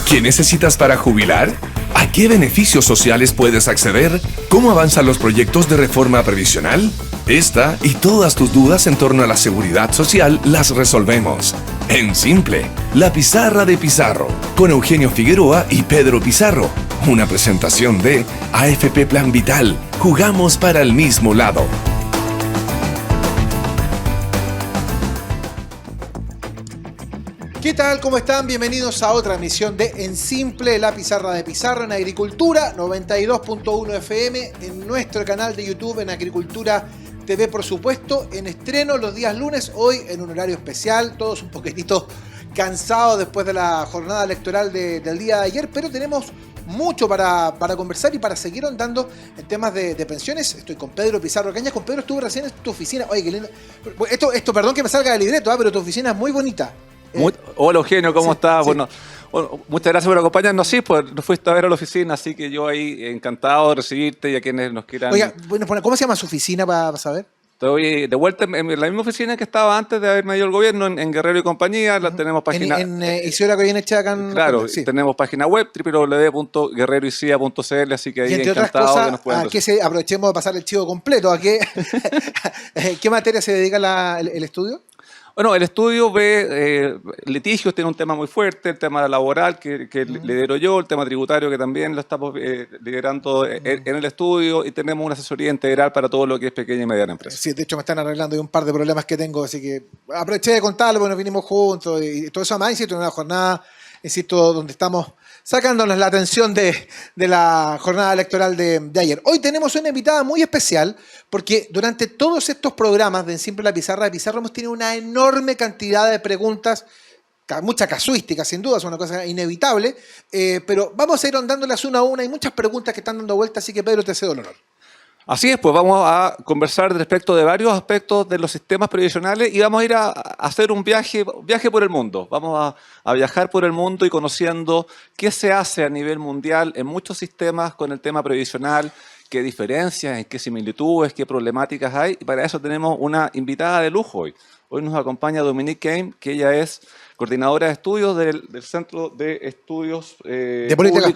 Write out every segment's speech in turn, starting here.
¿Qué necesitas para jubilar? ¿A qué beneficios sociales puedes acceder? ¿Cómo avanzan los proyectos de reforma previsional? Esta y todas tus dudas en torno a la seguridad social las resolvemos. En Simple, la pizarra de Pizarro, con Eugenio Figueroa y Pedro Pizarro. Una presentación de AFP Plan Vital. Jugamos para el mismo lado. ¿Qué tal? ¿Cómo están? Bienvenidos a otra emisión de En Simple, la pizarra de Pizarro en Agricultura, 92.1 FM, en nuestro canal de YouTube, en Agricultura TV, por supuesto, en estreno los días lunes, hoy en un horario especial, todos un poquitito cansados después de la jornada electoral del día de ayer, pero tenemos mucho para conversar y para seguir andando en temas de pensiones. Estoy con Pedro Pizarro Cañas. Con Pedro estuve recién en tu oficina. Oye, qué lindo. Esto, perdón que me salga del libreto, pero tu oficina es muy bonita. Hola Eugenio, ¿cómo estás? Sí. Bueno, muchas gracias por acompañarnos. Sí, pues nos fuiste a ver a la oficina, así que yo ahí encantado de recibirte y a quienes nos quieran. Oiga, bueno, ¿cómo se llama su oficina para saber? Estoy de vuelta en la misma oficina que estaba antes de haberme ido al gobierno, en Guerrero y Compañía. Tenemos página. En Isidora Goyenechea acá en. Claro, sí. Tenemos página web www.guerreroycia.cl, así que ahí y entre encantado otras cosas, que nos puedan. Aprovechemos de pasar el chivo completo. ¿A qué materia se dedica el estudio? Bueno, el estudio ve litigios, tiene un tema muy fuerte, el tema laboral que lidero yo, el tema tributario que también lo estamos liderando en el estudio, y tenemos una asesoría integral para todo lo que es pequeña y mediana empresa. Sí, de hecho me están arreglando un par de problemas que tengo, así que aproveché de contarlo, porque nos vinimos juntos y todo eso más, insisto, en una jornada, insisto, donde estamos sacándonos la atención de la jornada electoral de ayer. Hoy tenemos una invitada muy especial, porque durante todos estos programas de En Simple la Pizarra de Pizarro hemos tenido una enorme cantidad de preguntas, mucha casuística, sin duda, es una cosa inevitable, pero vamos a ir ahondándolas una a una. Hay muchas preguntas que están dando vuelta, así que Pedro, te cedo el honor. Así es, pues vamos a conversar respecto de varios aspectos de los sistemas previsionales y vamos a ir a hacer un viaje por el mundo. Vamos a viajar por el mundo y conociendo qué se hace a nivel mundial en muchos sistemas con el tema previsional, qué diferencias, en qué similitudes, qué problemáticas hay. Y para eso tenemos una invitada de lujo hoy. Hoy nos acompaña Dominique Keim, que ella es coordinadora de estudios del Centro de Estudios de Políticas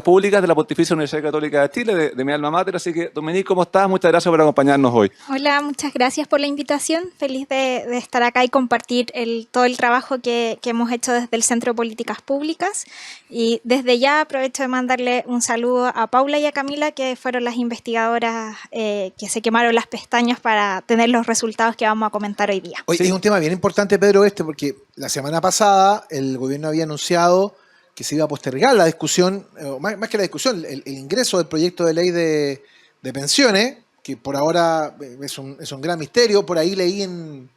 Públicas de la Pontificia Universidad Católica de Chile, de mi alma mater. Así que, Dominique, ¿cómo estás? Muchas gracias por acompañarnos hoy. Hola, muchas gracias por la invitación. Feliz de estar acá y compartir todo el trabajo que hemos hecho desde el Centro de Políticas Públicas. Y desde ya aprovecho de mandarle un saludo a Paula y a Camila, que fueron las investigadoras que se quemaron las pestañas para tener los resultados que vamos a comentar hoy día. Oye, sí. Es un tema bien importante, Pedro, porque la semana pasada el gobierno había anunciado que se iba a postergar la discusión, más que la discusión, el ingreso del proyecto de ley de pensiones, que por ahora es un gran misterio. Por ahí leí en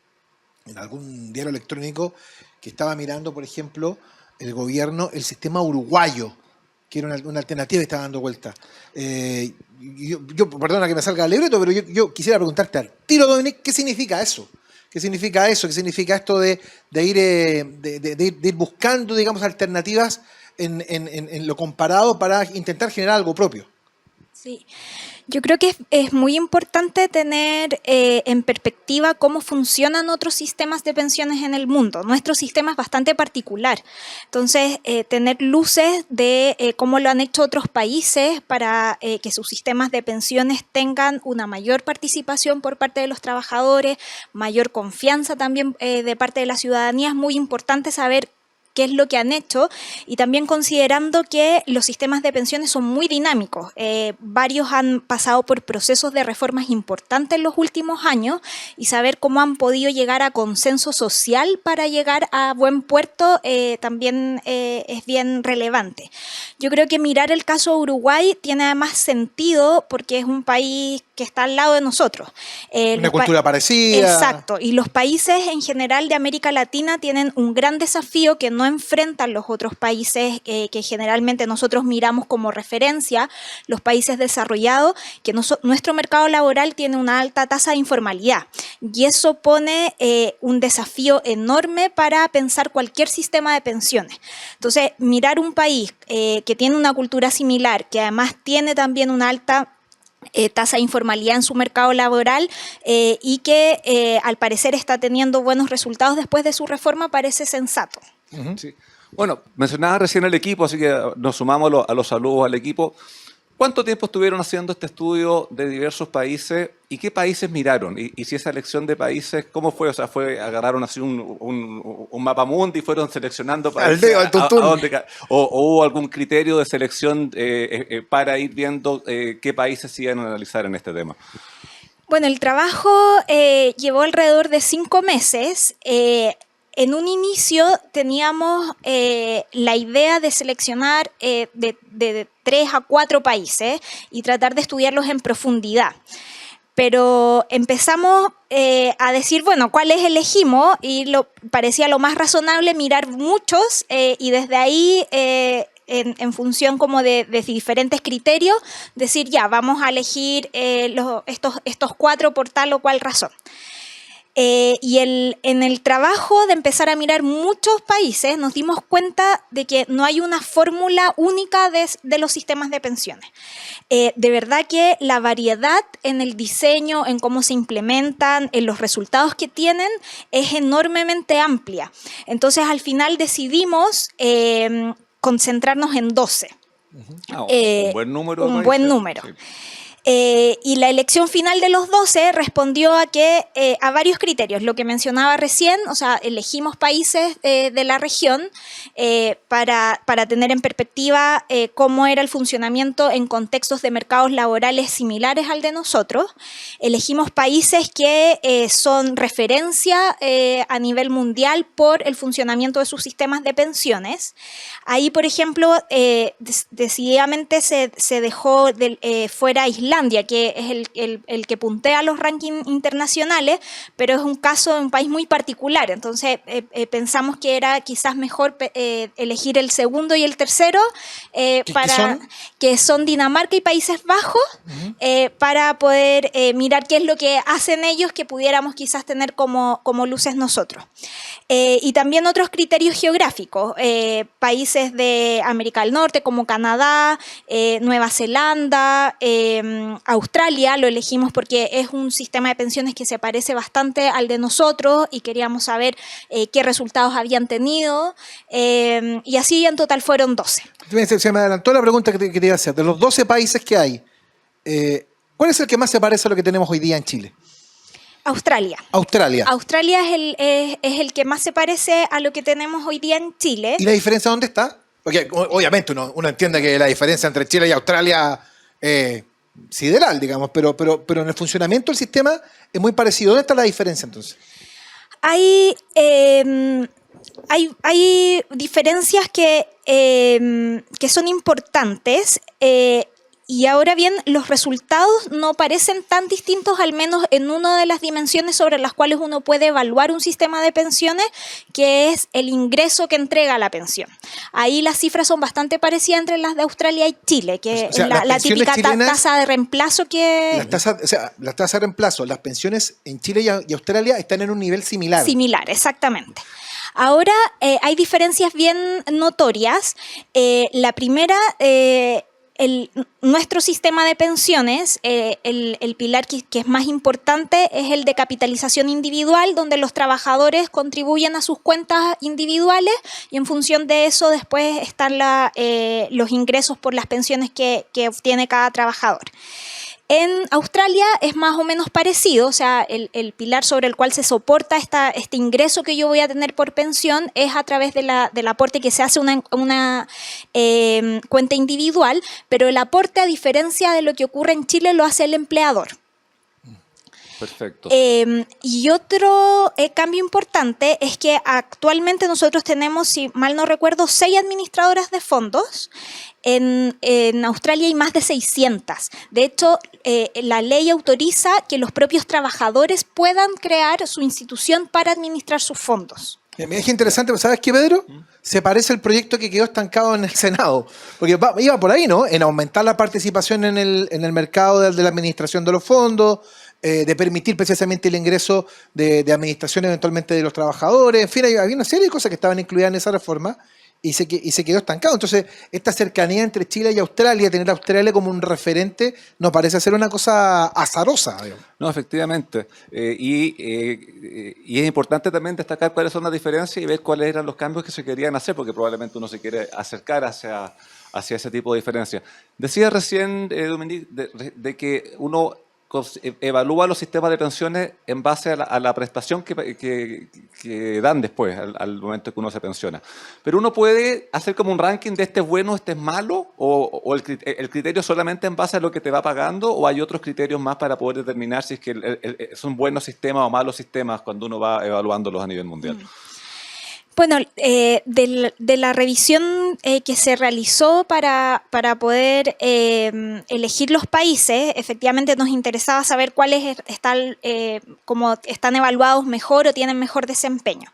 algún diario electrónico que estaba mirando, por ejemplo, el gobierno, el sistema uruguayo, que era una alternativa que estaba dando vuelta. Yo perdona que me salga el libreto, pero yo quisiera preguntarte al tiro, Dominique, ¿qué significa eso? ¿Qué significa eso? ¿Qué significa esto de ir buscando, digamos, alternativas en lo comparado para intentar generar algo propio? Sí, yo creo que es muy importante tener en perspectiva cómo funcionan otros sistemas de pensiones en el mundo. Nuestro sistema es bastante particular, entonces tener luces de cómo lo han hecho otros países para que sus sistemas de pensiones tengan una mayor participación por parte de los trabajadores, mayor confianza también de parte de la ciudadanía. Es muy importante saber qué es lo que han hecho, y también considerando que los sistemas de pensiones son muy dinámicos. Varios han pasado por procesos de reformas importantes en los últimos años, y saber cómo han podido llegar a consenso social para llegar a buen puerto también es bien relevante. Yo creo que mirar el caso de Uruguay tiene además sentido porque es un país que está al lado de nosotros. Una cultura parecida. Exacto, y los países en general de América Latina tienen un gran desafío que no enfrentan los otros países que generalmente nosotros miramos como referencia, los países desarrollados, que nuestro mercado laboral tiene una alta tasa de informalidad, y eso pone un desafío enorme para pensar cualquier sistema de pensiones. Entonces, mirar un país que tiene una cultura similar, que además tiene también una alta tasa de informalidad en su mercado laboral y que al parecer está teniendo buenos resultados después de su reforma, parece sensato. Sí. Bueno, mencionaba recién el equipo, así que nos sumamos a los saludos al equipo. ¿Cuánto tiempo estuvieron haciendo este estudio de diversos países y qué países miraron? Y si esa elección de países, ¿cómo fue? O sea, agarraron así un mapa mundi y fueron seleccionando países. Al dedo, al tuntún. O hubo algún criterio de selección para ir viendo qué países se iban a analizar en este tema. Bueno, el trabajo llevó alrededor de 5 meses. En un inicio teníamos la idea de seleccionar de 3 a 4 países y tratar de estudiarlos en profundidad. Pero empezamos a decir, bueno, ¿cuáles elegimos? Y parecía lo más razonable mirar muchos y desde ahí, en función como de diferentes criterios, decir, ya, vamos a elegir estos 4 por tal o cual razón. Y en el trabajo de empezar a mirar muchos países nos dimos cuenta de que no hay una fórmula única de los sistemas de pensiones. De verdad que la variedad en el diseño, en cómo se implementan, en los resultados que tienen, es enormemente amplia. Entonces al final decidimos concentrarnos en 12. Un buen número. Un buen número. Sí. Y la elección final de los 12 respondió a varios criterios. Lo que mencionaba recién, o sea, elegimos países de la región para tener en perspectiva cómo era el funcionamiento en contextos de mercados laborales similares al de nosotros. Elegimos países que son referencia a nivel mundial por el funcionamiento de sus sistemas de pensiones. Ahí, por ejemplo, decididamente se dejó fuera Islandia, que es el que puntea los rankings internacionales, pero es un caso de un país muy particular. Entonces pensamos que era quizás mejor elegir el segundo y el tercero, que son Dinamarca y Países Bajos, para poder mirar qué es lo que hacen ellos que pudiéramos quizás tener como luces nosotros. Y también otros criterios geográficos, países de América del Norte como Canadá, Nueva Zelanda, Australia, lo elegimos porque es un sistema de pensiones que se parece bastante al de nosotros y queríamos saber qué resultados habían tenido, y así en total fueron 12. Se me adelantó la pregunta que te iba a hacer. De los 12 países que hay, ¿cuál es el que más se parece a lo que tenemos hoy día en Chile? Australia. Australia es el que más se parece a lo que tenemos hoy día en Chile. ¿Y la diferencia dónde está? Porque obviamente uno entiende que la diferencia entre Chile y Australia es sideral, digamos, pero en el funcionamiento del sistema es muy parecido. ¿Dónde está la diferencia entonces? Hay diferencias que son importantes. Y ahora bien, los resultados no parecen tan distintos, al menos en una de las dimensiones sobre las cuales uno puede evaluar un sistema de pensiones, que es el ingreso que entrega la pensión. Ahí las cifras son bastante parecidas entre las de Australia y Chile, que la típica tasa de reemplazo que... La tasa de reemplazo, las pensiones en Chile y Australia están en un nivel similar. Similar, exactamente. Ahora hay diferencias bien notorias. La primera... nuestro sistema de pensiones, el pilar que es más importante es el de capitalización individual, donde los trabajadores contribuyen a sus cuentas individuales y en función de eso después están los ingresos por las pensiones que obtiene cada trabajador. En Australia es más o menos parecido, o sea, el pilar sobre el cual se soporta este ingreso que yo voy a tener por pensión es a través del aporte que se hace una cuenta individual, pero el aporte, a diferencia de lo que ocurre en Chile, lo hace el empleador. Perfecto. Y otro cambio importante es que actualmente nosotros tenemos, si mal no recuerdo, 6 administradoras de fondos. En Australia hay más de 600. De hecho, la ley autoriza que los propios trabajadores puedan crear su institución para administrar sus fondos. Me es interesante, ¿sabes qué, Pedro? Se parece al proyecto que quedó estancado en el Senado. Porque iba por ahí, ¿no? En aumentar la participación en el mercado de la administración de los fondos, de permitir precisamente el ingreso de administración eventualmente de los trabajadores. En fin, había una serie de cosas que estaban incluidas en esa reforma y se quedó estancado. Entonces, esta cercanía entre Chile y Australia, tener a Australia como un referente, nos parece ser una cosa azarosa, digamos. No, efectivamente. Y es importante también destacar cuáles son las diferencias y ver cuáles eran los cambios que se querían hacer, porque probablemente uno se quiere acercar hacia ese tipo de diferencias. Decía recién, Dominique, de que uno evalúa los sistemas de pensiones en base a la prestación que dan después, al momento que uno se pensiona. Pero uno puede hacer como un ranking de este es bueno, este es malo, o el criterio solamente en base a lo que te va pagando, o hay otros criterios más para poder determinar si es que son buenos sistemas o malos sistemas cuando uno va evaluándolos a nivel mundial. Bueno, de la revisión que se realizó para poder elegir los países, efectivamente nos interesaba saber cuáles como están evaluados mejor o tienen mejor desempeño.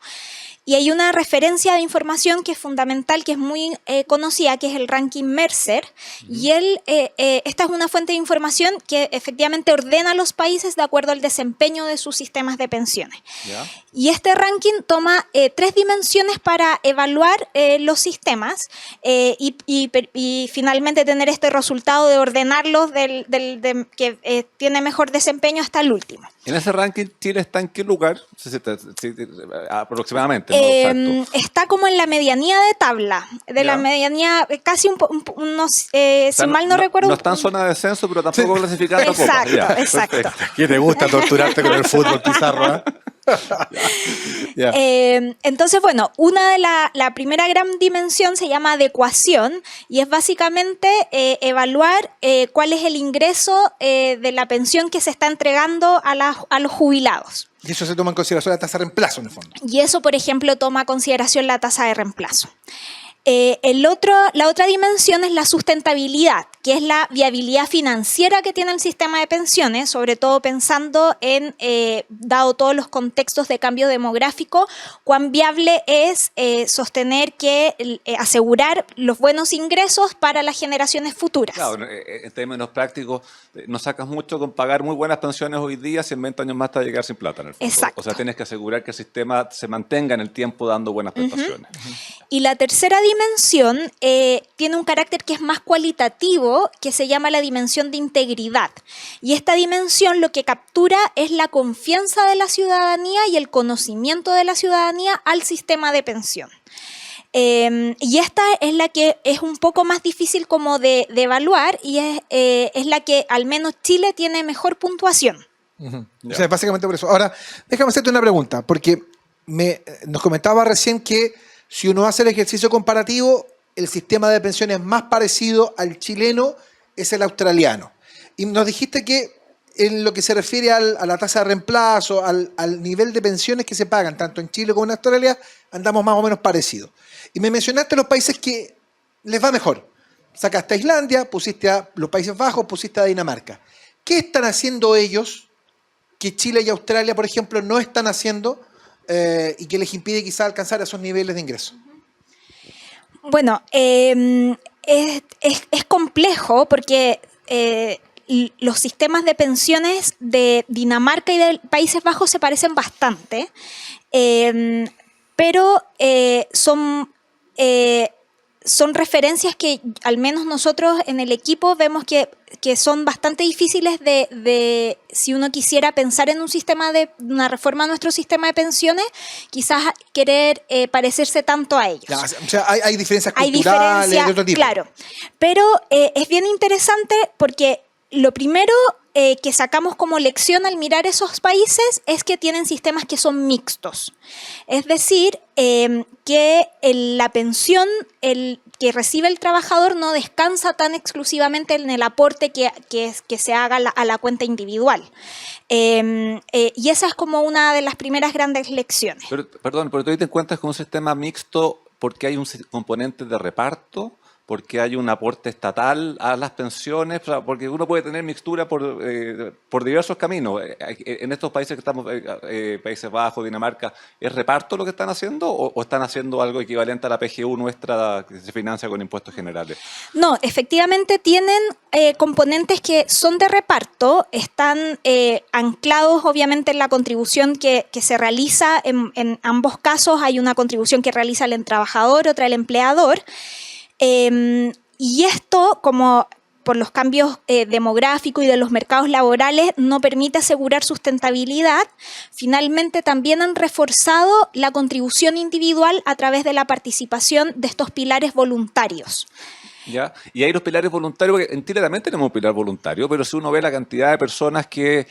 Y hay una referencia de información que es fundamental, que es muy conocida, que es el ranking Mercer. Y esta es una fuente de información que efectivamente ordena a los países de acuerdo al desempeño de sus sistemas de pensiones. ¿Ya? Y este ranking toma 3 dimensiones para evaluar los sistemas y finalmente tener este resultado de ordenarlos que tiene mejor desempeño hasta el último. En ese ranking, ¿Chile está en qué lugar? Aproximadamente. Está como en la medianía de tabla, la medianía, casi si mal no recuerdo. No está en zona de descenso, pero tampoco clasificada. Exacto. ¿Qué te gusta torturarte con el fútbol, Pizarro? Entonces, bueno, la primera gran dimensión se llama adecuación y es básicamente evaluar cuál es el ingreso de la pensión que se está entregando a los jubilados. Y eso se toma en consideración la tasa de reemplazo, en el fondo. Y eso, por ejemplo, toma en consideración la tasa de reemplazo. La otra dimensión es la sustentabilidad, que es la viabilidad financiera que tiene el sistema de pensiones, sobre todo pensando en, dado todos los contextos de cambio demográfico, cuán viable es sostener asegurar los buenos ingresos para las generaciones futuras. Claro, en términos prácticos, no sacas mucho con pagar muy buenas pensiones hoy día si en 20 años más te va a llegar sin plata en el fondo. Exacto. O sea, tienes que asegurar que el sistema se mantenga en el tiempo dando buenas prestaciones. Y la tercera dimensión tiene un carácter que es más cualitativo, que se llama la dimensión de integridad. Y esta dimensión lo que captura es la confianza de la ciudadanía y el conocimiento de la ciudadanía al sistema de pensión. Y esta es la que es un poco más difícil como de evaluar y es la que al menos Chile tiene mejor puntuación. O sea, básicamente por eso. Ahora, déjame hacerte una pregunta, porque nos comentaba recién que si uno hace el ejercicio comparativo, el sistema de pensiones más parecido al chileno es el australiano. Y nos dijiste que en lo que se refiere a la tasa de reemplazo, al nivel de pensiones que se pagan, tanto en Chile como en Australia, andamos más o menos parecidos. Y me mencionaste los países que les va mejor. Sacaste a Islandia, pusiste a los Países Bajos, pusiste a Dinamarca. ¿Qué están haciendo ellos que Chile y Australia, por ejemplo, no están haciendo y que les impide quizá alcanzar esos niveles de ingreso? Bueno, es complejo porque los sistemas de pensiones de Dinamarca y de Países Bajos se parecen bastante, pero son referencias que al menos nosotros en el equipo vemos que son bastante difíciles de si uno quisiera pensar en una reforma a nuestro sistema de pensiones, quizás querer parecerse tanto a ellos. Claro, o sea, hay diferencias culturales de otro tipo. Claro, pero es bien interesante porque lo primero que sacamos como lección al mirar esos países es que tienen sistemas que son mixtos. Es decir, que la pensión que recibe el trabajador no descansa tan exclusivamente en el aporte que se haga a la cuenta individual. Y esa es como una de las primeras grandes lecciones. Perdón, pero tú te encuentras con un sistema mixto porque hay un componente de reparto porque hay un aporte estatal a las pensiones, porque uno puede tener mixtura por diversos caminos. En estos países que estamos, Países Bajos, Dinamarca, ¿es reparto lo que están haciendo o están haciendo algo equivalente a la PGU nuestra que se financia con impuestos generales? No, efectivamente tienen componentes que son de reparto, están anclados obviamente en la contribución que se realiza. En ambos casos hay una contribución que realiza el trabajador, otra el empleador. Y esto, como por los cambios demográficos y de los mercados laborales, no permite asegurar sustentabilidad. Finalmente, también han reforzado la contribución individual a través de la participación de estos pilares voluntarios. ¿Ya? Y hay los pilares voluntarios, porque en Chile también tenemos un pilar voluntario, pero si uno ve la cantidad de personas que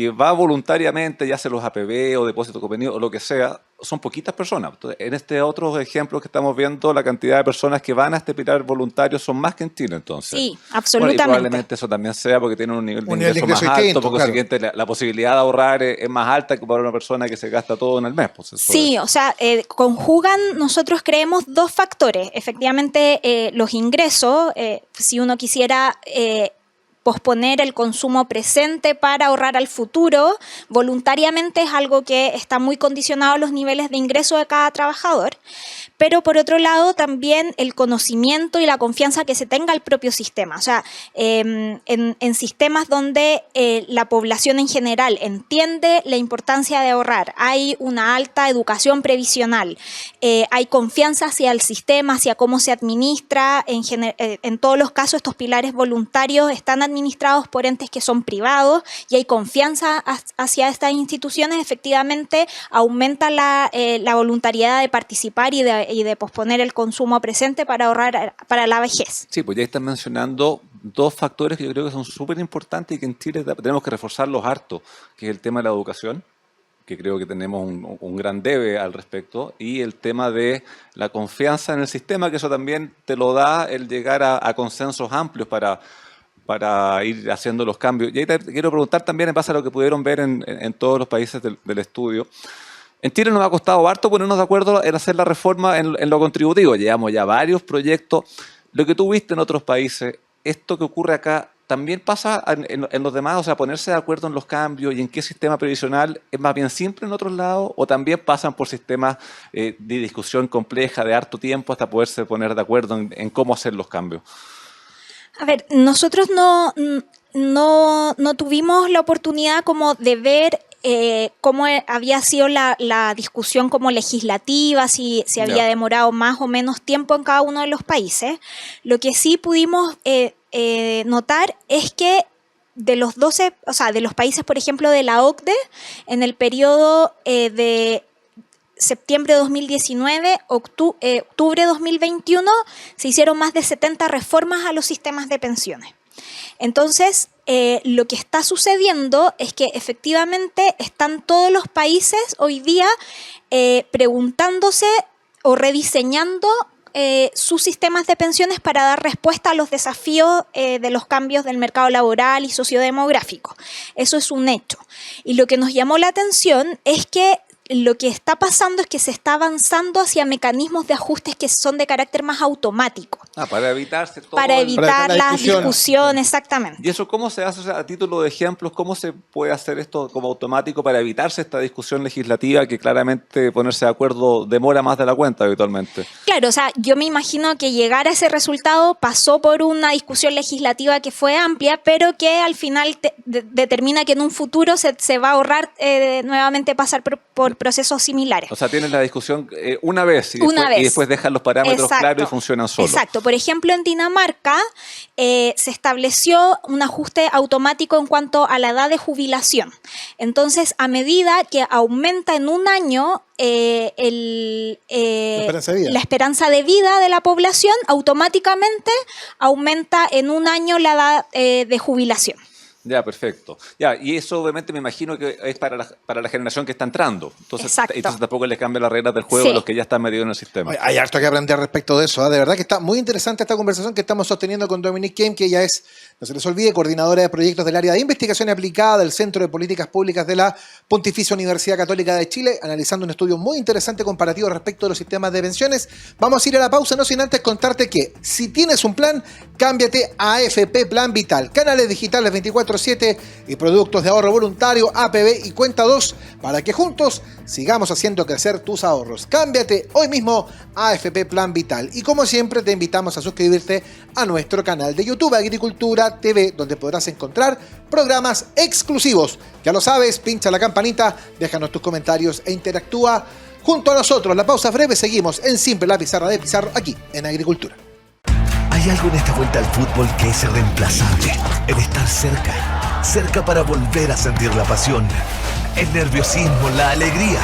va voluntariamente, ya sea los APB o depósito convenido o lo que sea, son poquitas personas. Entonces, en este otros ejemplos que estamos viendo, la cantidad de personas que van a este pilar voluntario son más que en Chile, entonces. Sí, absolutamente. Bueno, y probablemente eso también sea porque tienen un nivel de ingreso más distinto, alto, porque claro. siguiente, la posibilidad de ahorrar es más alta que para una persona que se gasta todo en el mes. Pues eso sí, o sea, conjugan, nosotros creemos, dos factores. Efectivamente, los ingresos, si uno quisiera posponer el consumo presente para ahorrar al futuro, voluntariamente es algo que está muy condicionado a los niveles de ingreso de cada trabajador. Pero por otro lado también el conocimiento y la confianza que se tenga al propio sistema. O sea, en sistemas donde la población en general entiende la importancia de ahorrar, hay una alta educación previsional, hay confianza hacia el sistema, hacia cómo se administra. En todos los casos estos pilares voluntarios están administrados por entes que son privados y hay confianza hacia estas instituciones. Efectivamente aumenta la voluntariedad de participar y de posponer el consumo presente para ahorrar para la vejez. Sí, pues ya están mencionando dos factores que yo creo que son súper importantes y que en Chile tenemos que reforzarlos harto, que es el tema de la educación, que creo que tenemos un gran debe al respecto, y el tema de la confianza en el sistema, que eso también te lo da el llegar a consensos amplios para ir haciendo los cambios. Y ahí te quiero preguntar también, en base a lo que pudieron ver en todos los países del estudio, en Chile nos ha costado harto ponernos de acuerdo en hacer la reforma en lo contributivo. Llevamos ya varios proyectos. Lo que tú viste en otros países, esto que ocurre acá, ¿también pasa en los demás? O sea, ponerse de acuerdo en los cambios y en qué sistema previsional es más bien simple en otros lados, o también pasan por sistemas de discusión compleja de harto tiempo hasta poderse poner de acuerdo en cómo hacer los cambios. A ver, nosotros no tuvimos la oportunidad como de ver cómo había sido la discusión como legislativa, si había demorado más o menos tiempo en cada uno de los países. Lo que sí pudimos notar es que de los 12, o sea, de los países, por ejemplo, de la OCDE, en el periodo de septiembre de 2019, octubre de 2021, se hicieron más de 70 reformas a los sistemas de pensiones. Entonces, lo que está sucediendo es que efectivamente están todos los países hoy día preguntándose o rediseñando sus sistemas de pensiones para dar respuesta a los desafíos de los cambios del mercado laboral y sociodemográfico. Eso es un hecho. Y lo que nos llamó la atención es que lo que está pasando es que se está avanzando hacia mecanismos de ajustes que son de carácter más automático. Para evitarse todo. Para evitar la las discusión. discusiones, exactamente. ¿Y eso cómo se hace? O sea, a título de ejemplos, ¿cómo se puede hacer esto como automático para evitarse esta discusión legislativa que claramente ponerse de acuerdo demora más de la cuenta habitualmente? Claro, o sea, yo me imagino que llegar a ese resultado pasó por una discusión legislativa que fue amplia, pero que al final determina que en un futuro se va a ahorrar nuevamente pasar por procesos similares. O sea, tienen la discusión una vez y después dejan los parámetros claros y funcionan solos. Exacto. Por ejemplo, en Dinamarca se estableció un ajuste automático en cuanto a la edad de jubilación. Entonces, a medida que aumenta en un año la esperanza de vida de la población, automáticamente aumenta en un año la edad de jubilación. Ya, perfecto. Ya, y eso obviamente me imagino que es para la generación que está entrando. Entonces tampoco le cambia las reglas del juego a los que ya están metidos en el sistema. Hay harto que aprender respecto de eso. De verdad que está muy interesante esta conversación que estamos sosteniendo con Dominique Kame, que ella es, no se les olvide, coordinadora de proyectos del área de investigación aplicada del Centro de Políticas Públicas de la Pontificia Universidad Católica de Chile, analizando un estudio muy interesante comparativo respecto de los sistemas de pensiones. Vamos a ir a la pausa, no sin antes contarte que si tienes un plan, cámbiate a AFP Plan Vital. Canales digitales 24/7 y productos de ahorro voluntario, APB y Cuenta 2 para que juntos sigamos haciendo crecer tus ahorros. Cámbiate hoy mismo a AFP Plan Vital. Y como siempre te invitamos a suscribirte a nuestro canal de YouTube Agricultura TV, donde podrás encontrar programas exclusivos. Ya lo sabes, pincha la campanita, déjanos tus comentarios e interactúa junto a nosotros. La pausa breve, seguimos en Simple la Pizarra de Pizarro aquí en Agricultura. Hay algo en esta vuelta al fútbol que es irreemplazable. El estar cerca. Cerca para volver a sentir la pasión, el nerviosismo, la alegría.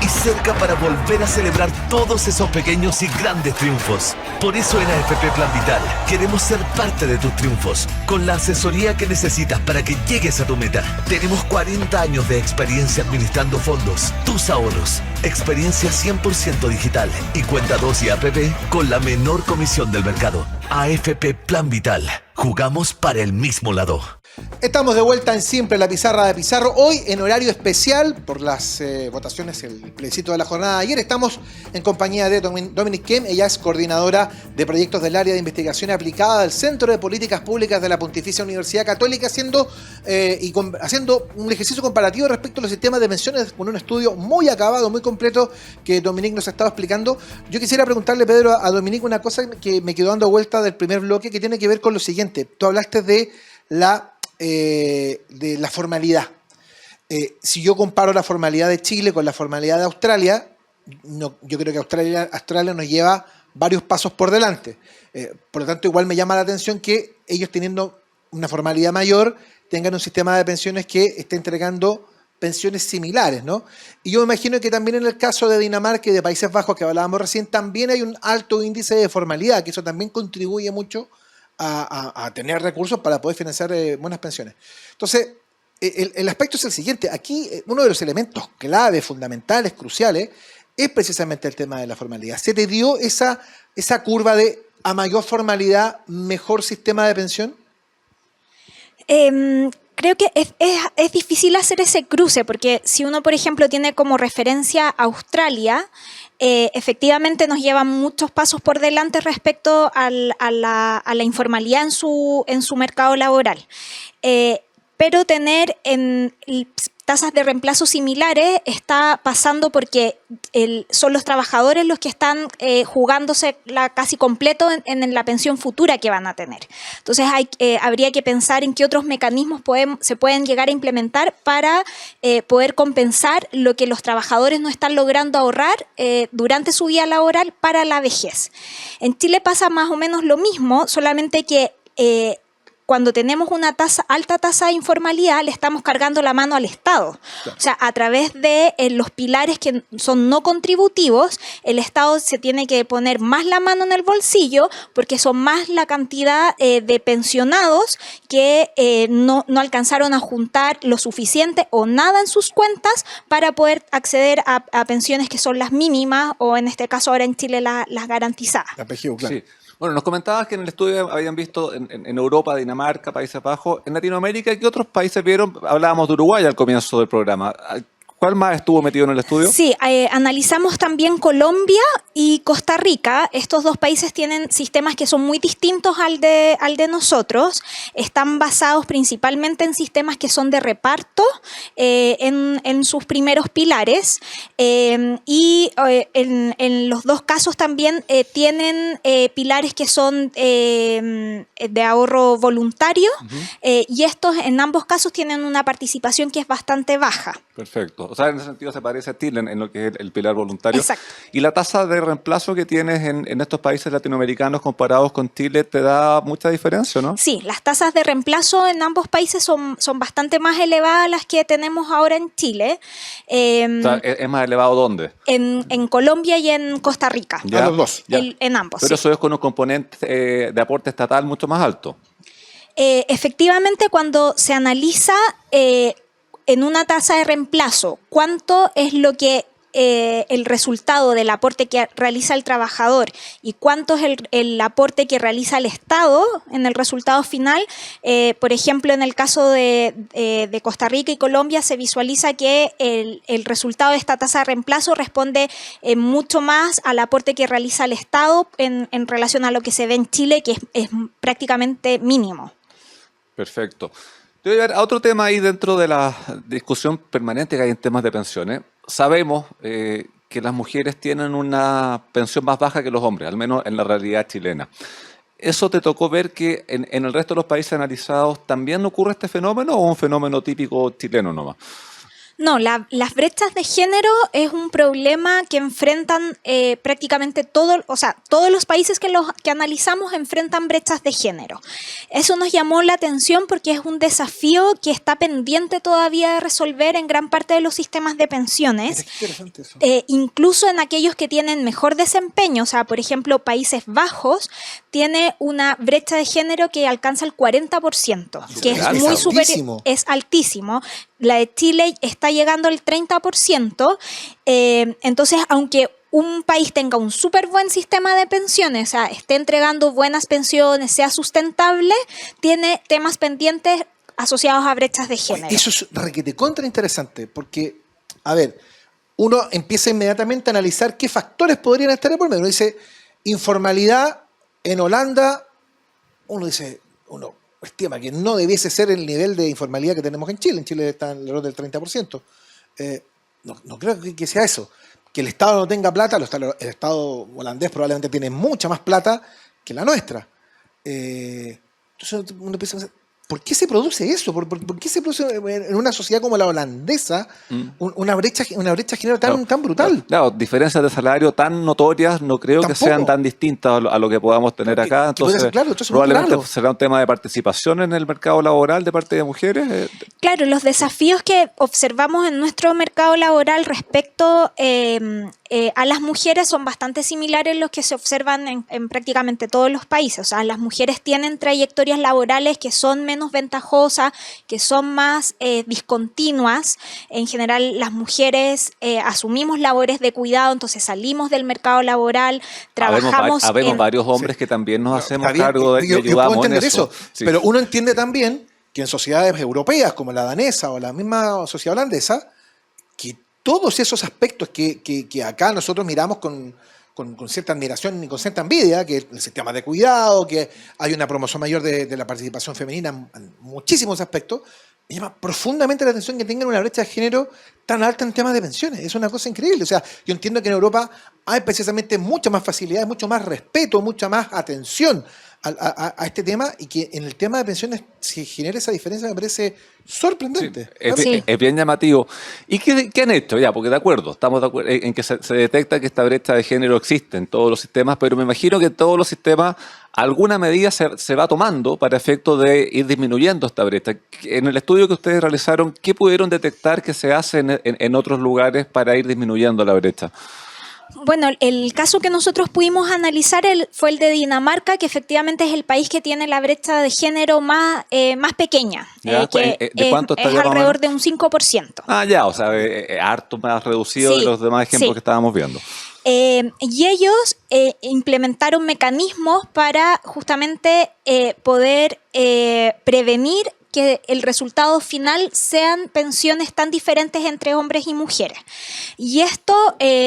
Y cerca para volver a celebrar todos esos pequeños y grandes triunfos. Por eso en AFP Plan Vital queremos ser parte de tus triunfos, con la asesoría que necesitas para que llegues a tu meta. Tenemos 40 años de experiencia administrando fondos, tus ahorros, experiencia 100% digital y Cuenta 2 y APB con la menor comisión del mercado. AFP Plan Vital. Jugamos para el mismo lado. Estamos de vuelta en Siempre la Pizarra de Pizarro, hoy en horario especial por las votaciones, el plebiscito de la jornada de ayer. Estamos en compañía de Dominique Kame, ella es coordinadora de proyectos del área de investigación aplicada del Centro de Políticas Públicas de la Pontificia Universidad Católica, haciendo un ejercicio comparativo respecto a los sistemas de pensiones con un estudio muy acabado, muy completo que Dominique nos ha estado explicando. Yo quisiera preguntarle, Pedro, a Dominique una cosa que me quedó dando vuelta del primer bloque, que tiene que ver con lo siguiente. Tú hablaste de la formalidad. Si yo comparo la formalidad de Chile con la formalidad de Australia, yo creo que Australia nos lleva varios pasos por delante. Por lo tanto, igual me llama la atención que ellos, teniendo una formalidad mayor, tengan un sistema de pensiones que esté entregando pensiones similares, ¿no? Y yo me imagino que también en el caso de Dinamarca y de Países Bajos, que hablábamos recién, también hay un alto índice de formalidad, que eso también contribuye mucho a tener recursos para poder financiar buenas pensiones. Entonces, el aspecto es el siguiente. Aquí uno de los elementos clave, fundamentales, cruciales, es precisamente el tema de la formalidad. ¿Se te dio esa curva de a mayor formalidad, mejor sistema de pensión? Creo que es difícil hacer ese cruce, porque si uno, por ejemplo, tiene como referencia Australia, efectivamente nos lleva muchos pasos por delante respecto a la informalidad en su mercado laboral. Pero tener tasas de reemplazo similares está pasando porque son los trabajadores los que están jugándose casi completo en la pensión futura que van a tener. Entonces habría que pensar en qué otros mecanismos se pueden llegar a implementar para poder compensar lo que los trabajadores no están logrando ahorrar durante su vida laboral para la vejez. En Chile pasa más o menos lo mismo, solamente que cuando tenemos una alta tasa de informalidad, le estamos cargando la mano al Estado. Claro. O sea, a través de los pilares que son no contributivos, el Estado se tiene que poner más la mano en el bolsillo porque son más la cantidad de pensionados que no alcanzaron a juntar lo suficiente o nada en sus cuentas para poder acceder a pensiones que son las mínimas o en este caso ahora en Chile las garantizadas. La PGU, claro. Sí. Bueno, nos comentabas que en el estudio habían visto en Europa, Dinamarca, Países Bajos, en Latinoamérica, ¿qué otros países vieron? Hablábamos de Uruguay al comienzo del programa. ¿Cuál más estuvo metido en el estudio? Sí, analizamos también Colombia y Costa Rica. Estos dos países tienen sistemas que son muy distintos al de nosotros. Están basados principalmente en sistemas que son de reparto en sus primeros pilares. Y en los dos casos también tienen pilares que son de ahorro voluntario. Y estos en ambos casos tienen una participación que es bastante baja. Perfecto. O sea, en ese sentido se parece a Chile en lo que es el pilar voluntario. Exacto. ¿Y la tasa de reemplazo que tienes en estos países latinoamericanos comparados con Chile te da mucha diferencia, no? Sí, las tasas de reemplazo en ambos países son bastante más elevadas las que tenemos ahora en Chile. O sea, ¿es más elevado dónde? En Colombia y en Costa Rica. A los dos. En ambos. Pero sí. eso es con un componente de aporte estatal mucho más alto. Efectivamente, cuando se analiza en una tasa de reemplazo cuánto es lo que el resultado del aporte que realiza el trabajador y cuánto es el aporte que realiza el Estado en el resultado final. Por ejemplo, en el caso de Costa Rica y Colombia se visualiza que el resultado de esta tasa de reemplazo responde mucho más al aporte que realiza el Estado en relación a lo que se ve en Chile, que es prácticamente mínimo. Perfecto. Yo voy a ver a otro tema ahí dentro de la discusión permanente que hay en temas de pensiones. Sabemos que las mujeres tienen una pensión más baja que los hombres, al menos en la realidad chilena. ¿Eso te tocó ver que en el resto de los países analizados también ocurre este fenómeno o un fenómeno típico chileno nomás? No, las brechas de género es un problema que enfrentan prácticamente todos los países que analizamos enfrentan brechas de género. Eso nos llamó la atención porque es un desafío que está pendiente todavía de resolver en gran parte de los sistemas de pensiones, incluso en aquellos que tienen mejor desempeño. O sea, por ejemplo, Países Bajos tiene una brecha de género que alcanza el 40%, que es muy superior, es altísimo. La de Chile está llegando al 30%, entonces aunque un país tenga un súper buen sistema de pensiones, o sea, esté entregando buenas pensiones, sea sustentable, tiene temas pendientes asociados a brechas de género. Eso es requete contra interesante, porque, a ver, uno empieza inmediatamente a analizar qué factores podrían estar por medio. Uno dice, informalidad en Holanda, uno estima que no debiese ser el nivel de informalidad que tenemos en Chile. En Chile está en el orden del 30%. No creo que sea eso. Que el Estado no tenga plata, el Estado holandés probablemente tiene mucha más plata que la nuestra. Entonces uno empieza a pensar, ¿por qué se produce eso? ¿Por qué se produce en una sociedad como la holandesa una brecha de género tan brutal? Claro, diferencias de salario tan notorias no creo que sean tan distintas a lo que podamos tener acá. Entonces, probablemente será un tema de participación en el mercado laboral de parte de mujeres. Claro, los desafíos que observamos en nuestro mercado laboral respecto a las mujeres son bastante similares a los que se observan en prácticamente todos los países. O sea, las mujeres tienen trayectorias laborales que son menos ventajosas, que son más discontinuas. En general, las mujeres asumimos labores de cuidado, entonces salimos del mercado laboral, trabajamos. Habemos varios hombres que también nos hacemos cargo de que ayudamos en eso. Sí. Pero uno entiende también que en sociedades europeas como la danesa o la misma sociedad holandesa, que todos esos aspectos que acá nosotros miramos con cierta admiración y con cierta envidia, que el sistema de cuidado, que hay una promoción mayor de la participación femenina en muchísimos aspectos, me llama profundamente la atención que tengan una brecha de género tan alta en temas de pensiones. Es una cosa increíble. O sea, yo entiendo que en Europa hay precisamente mucha más facilidad, mucho más respeto, mucha más atención a este tema, y que en el tema de pensiones se genera esa diferencia me parece sorprendente. Sí, es bien llamativo. ¿Y qué han hecho? Ya, porque estamos de acuerdo en que se detecta que esta brecha de género existe en todos los sistemas, pero me imagino que en todos los sistemas alguna medida se va tomando para efecto de ir disminuyendo esta brecha. En el estudio que ustedes realizaron, ¿qué pudieron detectar que se hace en otros lugares para ir disminuyendo la brecha? Bueno, el caso que nosotros pudimos analizar fue el de Dinamarca, que efectivamente es el país que tiene la brecha de género más pequeña, que ¿de cuánto es alrededor de un 5%. Ah, ya, o sea, harto más reducido de los demás ejemplos que estábamos viendo. Y ellos implementaron mecanismos para justamente poder prevenir que el resultado final sean pensiones tan diferentes entre hombres y mujeres. Y esto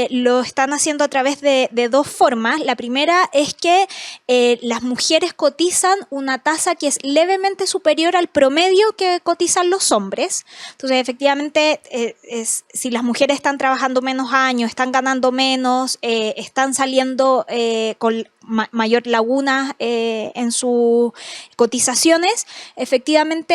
lo están haciendo a través de dos formas. La primera es que las mujeres cotizan una tasa que es levemente superior al promedio que cotizan los hombres. Entonces, efectivamente, si las mujeres están trabajando menos años, están ganando menos, están saliendo con mayor laguna en sus cotizaciones, efectivamente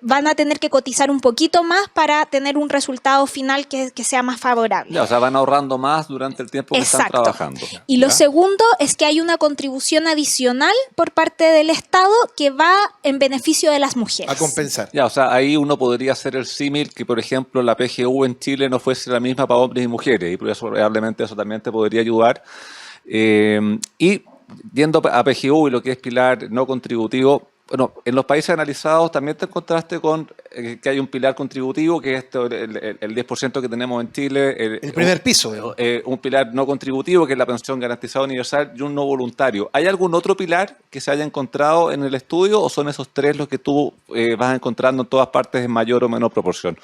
van a tener que cotizar un poquito más para tener un resultado final que sea más favorable. Ya, o sea, van ahorrando más durante el tiempo que están trabajando. Y lo segundo es que hay una contribución adicional por parte del Estado que va en beneficio de las mujeres. A compensar. Ya, o sea, ahí uno podría hacer el símil que, por ejemplo, la PGU en Chile no fuese la misma para hombres y mujeres, y por eso probablemente eso también te podría ayudar. Y yendo a PGU y lo que es pilar no contributivo, Bueno, en los países analizados también te encontraste con que hay un pilar contributivo, que es el 10% que tenemos en Chile. El primer piso, digamos. Un pilar no contributivo, que es la pensión garantizada universal, y un no voluntario. ¿Hay algún otro pilar que se haya encontrado en el estudio o son esos tres los que tú vas encontrando en todas partes en mayor o menor proporción?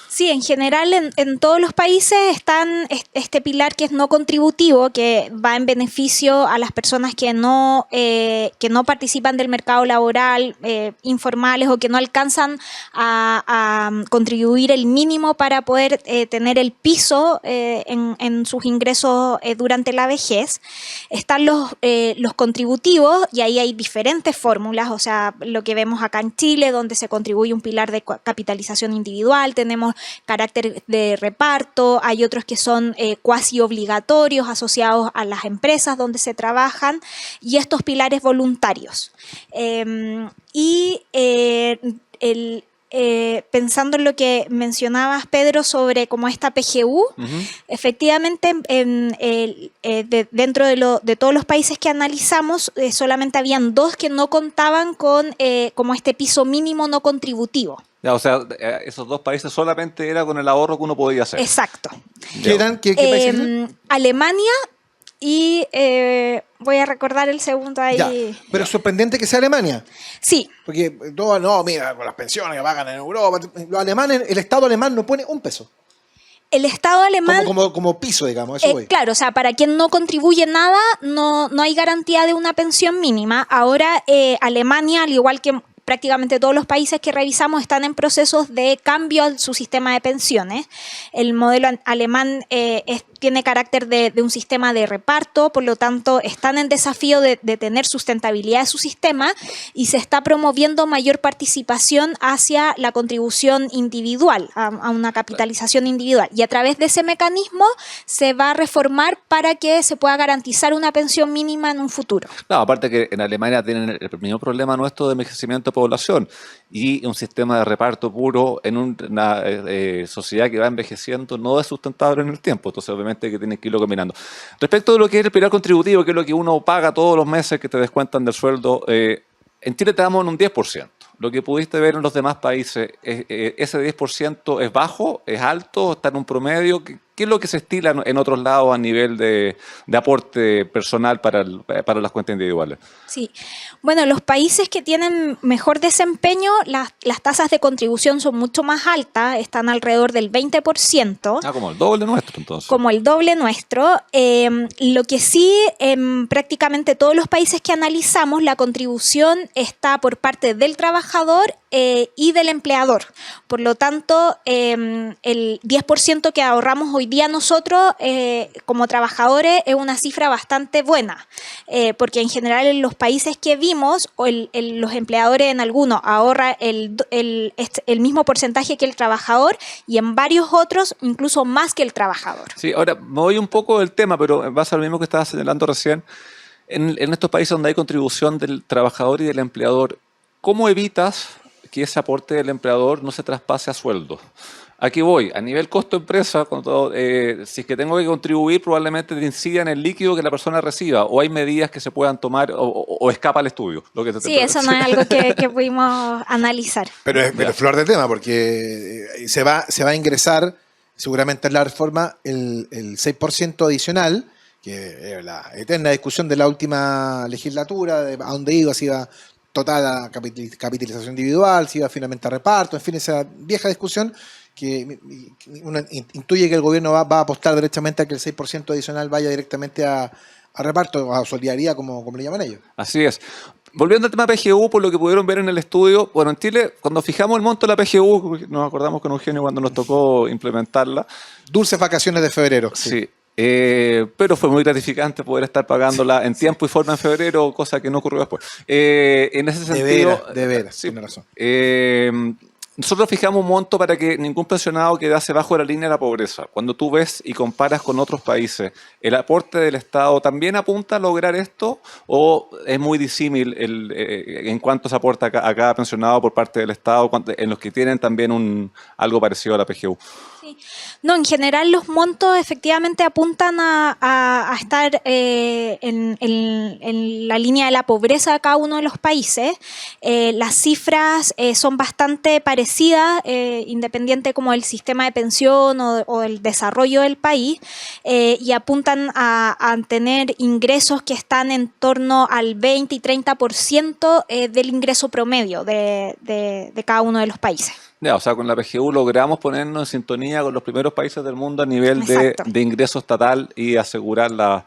Sí, en general en todos los países están este pilar que es no contributivo, que va en beneficio a las personas que no participan del mercado laboral, informales, o que no alcanzan a contribuir el mínimo para poder tener el piso en sus ingresos durante la vejez. Están los contributivos, y ahí hay diferentes fórmulas, o sea, lo que vemos acá en Chile, donde se contribuye un pilar de capitalización individual, tenemos carácter de reparto, hay otros que son cuasi obligatorios asociados a las empresas donde se trabajan, y estos pilares voluntarios. Pensando en lo que mencionabas, Pedro, sobre como esta PGU, efectivamente dentro de todos los países que analizamos, solamente habían 2 que no contaban con como este piso mínimo no contributivo. Ya, o sea, esos 2 países solamente era con el ahorro que uno podía hacer. Exacto. ¿Qué países eran? Alemania y voy a recordar el segundo ahí. Ya, pero es sorprendente que sea Alemania. Sí. Porque todos, no, mira, con las pensiones que pagan en Europa, los alemanes, el Estado alemán no pone un peso. El Estado alemán... Como piso, digamos, eso voy. Claro, o sea, para quien no contribuye nada, no hay garantía de una pensión mínima. Ahora, Alemania, al igual que prácticamente todos los países que revisamos, están en procesos de cambio a su sistema de pensiones. El modelo alemán tiene carácter de un sistema de reparto, por lo tanto están en desafío de tener sustentabilidad de su sistema, y se está promoviendo mayor participación hacia la contribución individual, a una capitalización individual, y a través de ese mecanismo se va a reformar para que se pueda garantizar una pensión mínima en un futuro. No, aparte que en Alemania tienen el mismo problema nuestro de envejecimiento de población y un sistema de reparto puro en una sociedad que va envejeciendo no es sustentable en el tiempo, entonces obviamente que tienen que irlo combinando. Respecto de lo que es el pilar contributivo, que es lo que uno paga todos los meses que te descuentan del sueldo, en Chile te damos en un 10%. Lo que pudiste ver en los demás países, ¿ese 10% es bajo, es alto, está en un promedio? ¿Qué es lo que se estila en otros lados a nivel de aporte personal para las cuentas individuales? Sí, bueno, los países que tienen mejor desempeño, las tasas de contribución son mucho más altas, están alrededor del 20%. Ah, como el doble nuestro, entonces. Como el doble nuestro. Lo que sí, en prácticamente todos los países que analizamos, la contribución está por parte del trabajador y del empleador. Por lo tanto, el 10% que ahorramos hoy día nosotros como trabajadores es una cifra bastante buena, porque en general en los países que vimos, los empleadores en algunos ahorran el mismo porcentaje que el trabajador, y en varios otros incluso más que el trabajador. Sí, ahora me voy un poco del tema, pero va a ser lo mismo que estaba señalando recién. En estos países donde hay contribución del trabajador y del empleador, ¿cómo evitas que ese aporte del empleador no se traspase a sueldo? Aquí voy, a nivel costo empresa, si es que tengo que contribuir, probablemente te incida en el líquido que la persona reciba, o hay medidas que se puedan tomar, o escapa al estudio. Sí, eso no es algo que pudimos analizar. Pero es flor de tema, porque se va a ingresar, seguramente en la reforma, el 6% adicional, que es la eterna discusión de la última legislatura, de a dónde iba, si iba total a capitalización individual, si iba finalmente a reparto, en fin, esa vieja discusión que uno intuye que el gobierno va a apostar derechamente a que el 6% adicional vaya directamente a reparto, a solidaridad, como le llaman ellos. Así es. Volviendo al tema PGU, por lo que pudieron ver en el estudio, bueno, en Chile, cuando fijamos el monto de la PGU, nos acordamos con Eugenio cuando nos tocó implementarla. Dulces vacaciones de febrero. Sí. Pero fue muy gratificante poder estar pagándola en tiempo y forma en febrero, cosa que no ocurrió después. En ese sentido, de veras, sí, tiene razón. Nosotros fijamos un monto para que ningún pensionado quedase bajo la línea de la pobreza. Cuando tú ves y comparas con otros países, ¿el aporte del Estado también apunta a lograr esto o es muy disímil en cuánto se aporta a cada pensionado por parte del Estado en los que tienen también algo parecido a la PGU? Sí. No, en general los montos efectivamente apuntan a estar en la línea de la pobreza de cada uno de los países. Las cifras son bastante parecidas, independiente como del sistema de pensión o del desarrollo del país, y apuntan a tener ingresos que están en torno al 20 y 30% del ingreso promedio de cada uno de los países. Ya, o sea, con la PGU logramos ponernos en sintonía con los primeros países del mundo a nivel de ingreso estatal y asegurar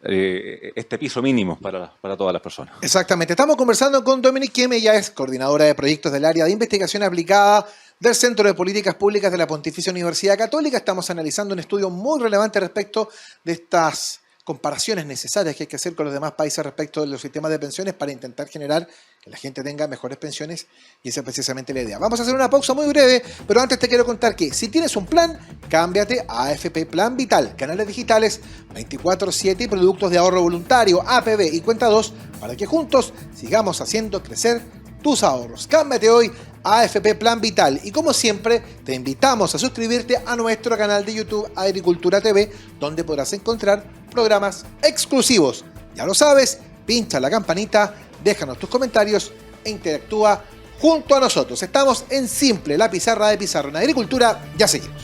este piso mínimo para todas las personas. Exactamente. Estamos conversando con Dominique Kiem, ella es coordinadora de proyectos del área de investigación aplicada del Centro de Políticas Públicas de la Pontificia Universidad Católica. Estamos analizando un estudio muy relevante respecto de estas comparaciones necesarias que hay que hacer con los demás países respecto de los sistemas de pensiones para intentar generar que la gente tenga mejores pensiones, y esa es precisamente la idea. Vamos a hacer una pausa muy breve, pero antes te quiero contar que si tienes un plan, cámbiate a AFP Plan Vital, canales digitales 24/7 y productos de ahorro voluntario, APB y Cuenta 2, para que juntos sigamos haciendo crecer tus ahorros. Cámbiate hoy a AFP Plan Vital y como siempre te invitamos a suscribirte a nuestro canal de YouTube Agricultura TV, donde podrás encontrar programas exclusivos. Ya lo sabes, pincha la campanita, déjanos tus comentarios e interactúa junto a nosotros. Estamos en Simple, la pizarra de Pizarro. En Agricultura, ya seguimos.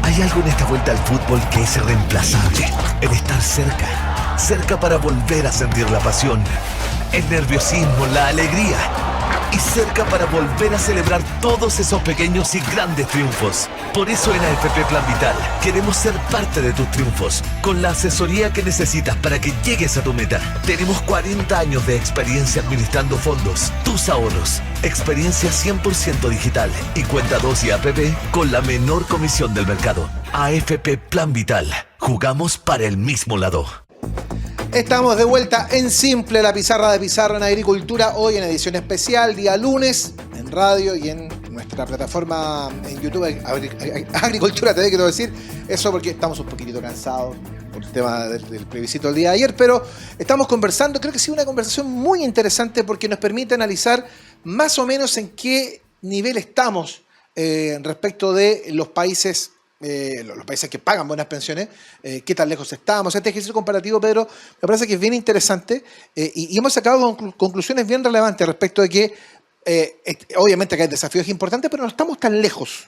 Hay algo en esta vuelta al fútbol que es irreemplazable. El estar cerca. Cerca para volver a sentir la pasión, el nerviosismo, la alegría. Y cerca para volver a celebrar todos esos pequeños y grandes triunfos. Por eso en AFP Plan Vital queremos ser parte de tus triunfos, con la asesoría que necesitas para que llegues a tu meta. Tenemos 40 años de experiencia administrando fondos, tus ahorros, experiencia 100% digital y Cuenta 2 y APB con la menor comisión del mercado. AFP Plan Vital, jugamos para el mismo lado. Estamos de vuelta en Simple, la pizarra de Pizarro en Agricultura, hoy en edición especial, día lunes, en radio y en nuestra plataforma en YouTube, Agricultura TV, quiero decir, eso porque estamos un poquitito cansados por el tema del plebiscito del día de ayer, pero estamos conversando, creo que ha sido una conversación muy interesante porque nos permite analizar más o menos en qué nivel estamos respecto de los países que pagan buenas pensiones, qué tan lejos estamos. Este ejercicio comparativo, Pedro, me parece que es bien interesante y hemos sacado conclusiones bien relevantes respecto de que obviamente que hay desafíos importantes, pero no estamos tan lejos.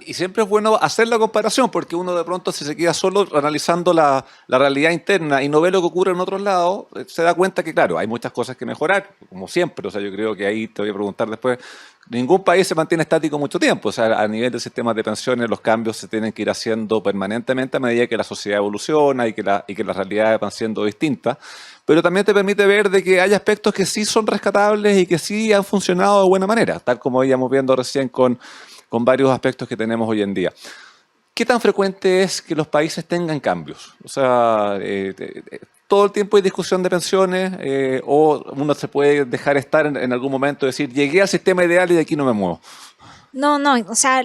Y siempre es bueno hacer la comparación, porque uno de pronto, si se queda solo analizando la realidad interna y no ve lo que ocurre en otros lados, se da cuenta que, claro, hay muchas cosas que mejorar, como siempre. O sea, yo creo que ahí te voy a preguntar después, ningún país se mantiene estático mucho tiempo. O sea, a nivel del sistema de pensiones, los cambios se tienen que ir haciendo permanentemente a medida que la sociedad evoluciona y que las realidades van siendo distintas. Pero también te permite ver de que hay aspectos que sí son rescatables y que sí han funcionado de buena manera, tal como íbamos viendo recién con varios aspectos que tenemos hoy en día. ¿Qué tan frecuente es que los países tengan cambios? O sea, todo el tiempo hay discusión de pensiones o uno se puede dejar estar en algún momento y decir, llegué al sistema ideal y de aquí no me muevo. No, o sea,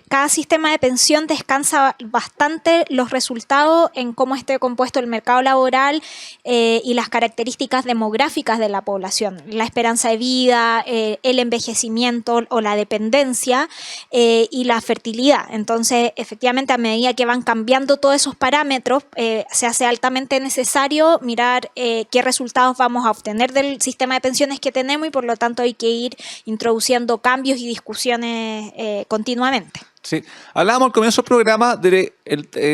cada sistema de pensión descansa bastante los resultados en cómo esté compuesto el mercado laboral y las características demográficas de la población, la esperanza de vida, el envejecimiento o la dependencia y la fertilidad. Entonces, efectivamente, a medida que van cambiando todos esos parámetros, se hace altamente necesario mirar qué resultados vamos a obtener del sistema de pensiones que tenemos y por lo tanto hay que ir introduciendo cambios y discusiones continuamente. Sí, hablábamos al comienzo del programa del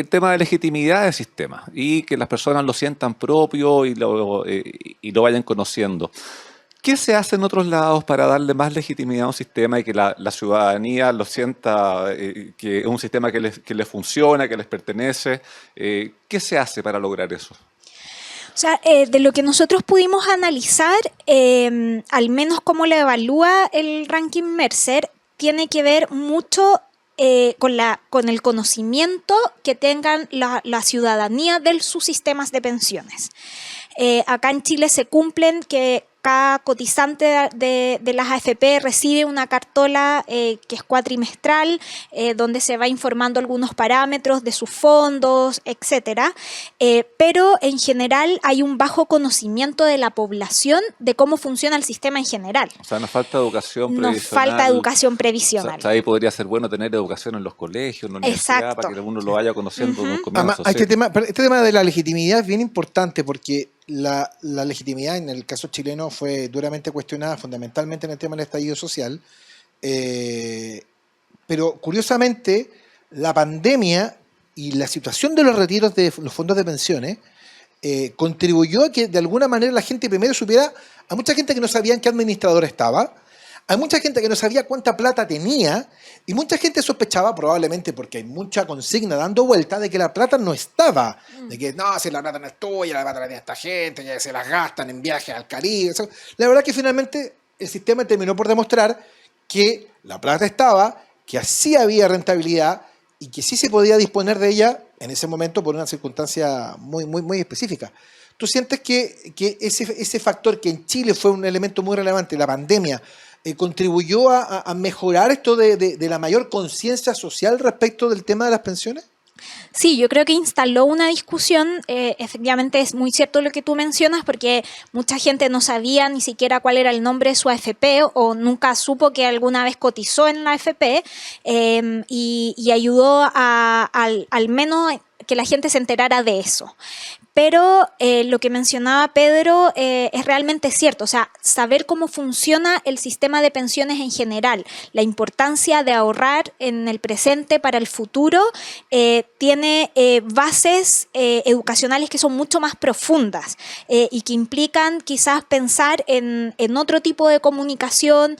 tema de legitimidad del sistema y que las personas lo sientan propio y lo vayan conociendo. ¿Qué se hace en otros lados para darle más legitimidad a un sistema y que la ciudadanía lo sienta, que es un sistema que les funciona, que les pertenece? ¿Qué se hace para lograr eso? O sea, de lo que nosotros pudimos analizar, al menos cómo lo evalúa el ranking Mercer, tiene que ver mucho con el conocimiento que tengan la ciudadanía de sus sistemas de pensiones. Acá en Chile se cumplen que cada cotizante de las AFP recibe una cartola que es cuatrimestral, donde se va informando algunos parámetros de sus fondos, etcétera. Pero en general hay un bajo conocimiento de la población de cómo funciona el sistema en general. O sea, nos falta educación previsional. Nos falta educación previsional. O sea, ahí podría ser bueno tener educación en los colegios, en la universidad, Exacto. para que uno lo vaya conociendo. Además, este tema de la legitimidad es bien importante porque la legitimidad en el caso chileno fue duramente cuestionada, fundamentalmente en el tema del estallido social. Pero curiosamente, la pandemia y la situación de los retiros de los fondos de pensiones contribuyó a que de alguna manera la gente primero supiera, a mucha gente que no sabía en qué administrador estaba, hay mucha gente que no sabía cuánta plata tenía y mucha gente sospechaba, probablemente porque hay mucha consigna dando vuelta, de que la plata no estaba. De que no, si la plata no es tuya, la plata la tiene esta gente, ya se las gastan en viajes al Caribe. Eso. La verdad que finalmente el sistema terminó por demostrar que la plata estaba, que así había rentabilidad y que sí se podía disponer de ella en ese momento por una circunstancia muy específica. ¿Tú sientes que ese factor que en Chile fue un elemento muy relevante, la pandemia, contribuyó a mejorar esto de la mayor conciencia social respecto del tema de las pensiones? Sí, yo creo que instaló una discusión, efectivamente es muy cierto lo que tú mencionas, porque mucha gente no sabía ni siquiera cuál era el nombre de su AFP o nunca supo que alguna vez cotizó en la AFP, y ayudó al menos que la gente se enterara de eso. Pero lo que mencionaba Pedro es realmente cierto, o sea, saber cómo funciona el sistema de pensiones en general, la importancia de ahorrar en el presente para el futuro, tiene bases educacionales que son mucho más profundas y que implican quizás pensar en otro tipo de comunicación.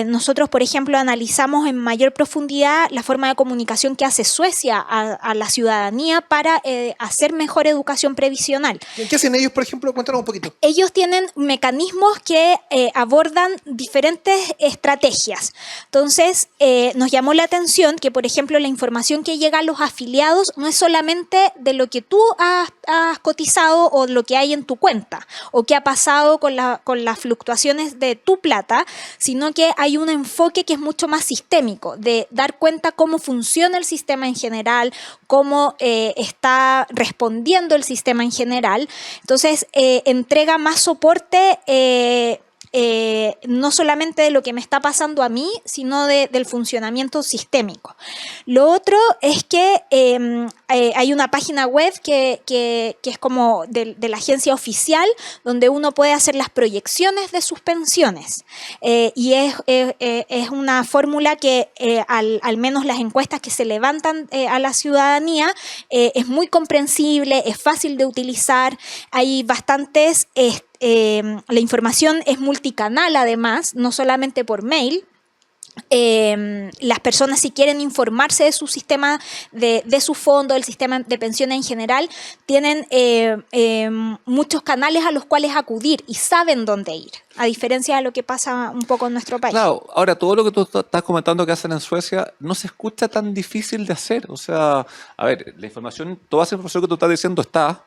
Nosotros, por ejemplo, analizamos en mayor profundidad la forma de comunicación que hace Suecia a la ciudadanía para hacer mejor educación previsional. ¿Qué hacen ellos, por ejemplo? Cuéntanos un poquito. Ellos tienen mecanismos que abordan diferentes estrategias. Entonces, nos llamó la atención que, por ejemplo, la información que llega a los afiliados no es solamente de lo que tú has cotizado o lo que hay en tu cuenta o qué ha pasado con las fluctuaciones de tu plata, sino que hay un enfoque que es mucho más sistémico, de dar cuenta cómo funciona el sistema en general, cómo está respondiendo el sistema en general. Entonces, entrega más soporte no solamente de lo que me está pasando a mí, sino del funcionamiento sistémico. Lo otro es que hay una página web que es como de la agencia oficial, donde uno puede hacer las proyecciones de sus pensiones. Y es una fórmula que al menos las encuestas que se levantan a la ciudadanía es muy comprensible, es fácil de utilizar, hay bastantes... la información es multicanal además, no solamente por mail. Las personas, si quieren informarse de su sistema, de su fondo, del sistema de pensiones en general, tienen muchos canales a los cuales acudir y saben dónde ir, a diferencia de lo que pasa un poco en nuestro país. Claro, ahora todo lo que tú estás comentando que hacen en Suecia no se escucha tan difícil de hacer. O sea, a ver, toda esa información que tú estás diciendo está.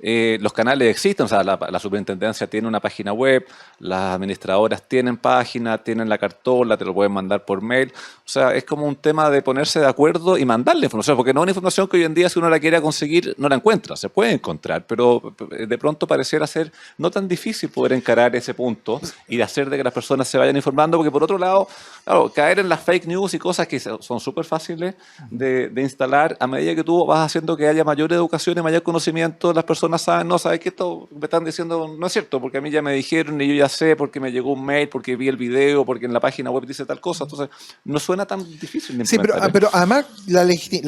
Los canales existen, o sea, la superintendencia tiene una página web, las administradoras tienen página, tienen la cartola, te lo pueden mandar por mail. O sea, es como un tema de ponerse de acuerdo y mandarle información, porque no es una información que hoy en día, si uno la quiere conseguir, no la encuentra. Se puede encontrar, pero de pronto pareciera ser no tan difícil poder encarar ese punto y de hacer de que las personas se vayan informando, porque por otro lado, claro, caer en las fake news y cosas que son súper fáciles de instalar, a medida que tú vas haciendo que haya mayor educación y mayor conocimiento, las personas saben, no, sabes que esto me están diciendo no es cierto, porque a mí ya me dijeron y yo ya sé, porque me llegó un mail, porque vi el video, porque en la página web dice tal cosa. Entonces, no suena tan difícil de implementar. Sí, pero además la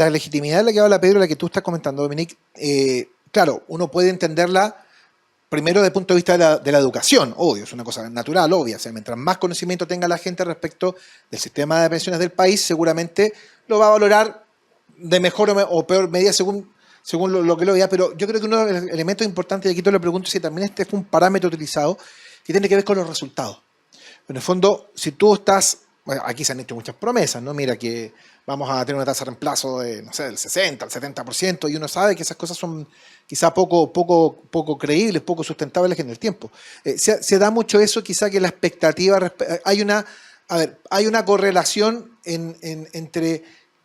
legitimidad de la que habla Pedro, la que tú estás comentando, Dominique, claro, uno puede entenderla primero desde el punto de vista de la educación, obvio, es una cosa natural, obvia. O sea, mientras más conocimiento tenga la gente respecto del sistema de pensiones del país, seguramente lo va a valorar de mejor o peor medida según lo que lo vea. Pero yo creo que uno de los elementos importantes, y aquí te lo pregunto, si también fue un parámetro utilizado, que tiene que ver con los resultados. En el fondo, si tú estás Bueno, aquí se han hecho muchas promesas, ¿no? Mira que vamos a tener una tasa de reemplazo de, no sé, del 60, al 70%, y uno sabe que esas cosas son quizá poco creíbles, poco sustentables en el tiempo. Se da mucho eso, quizá que la expectativa, hay una correlación entre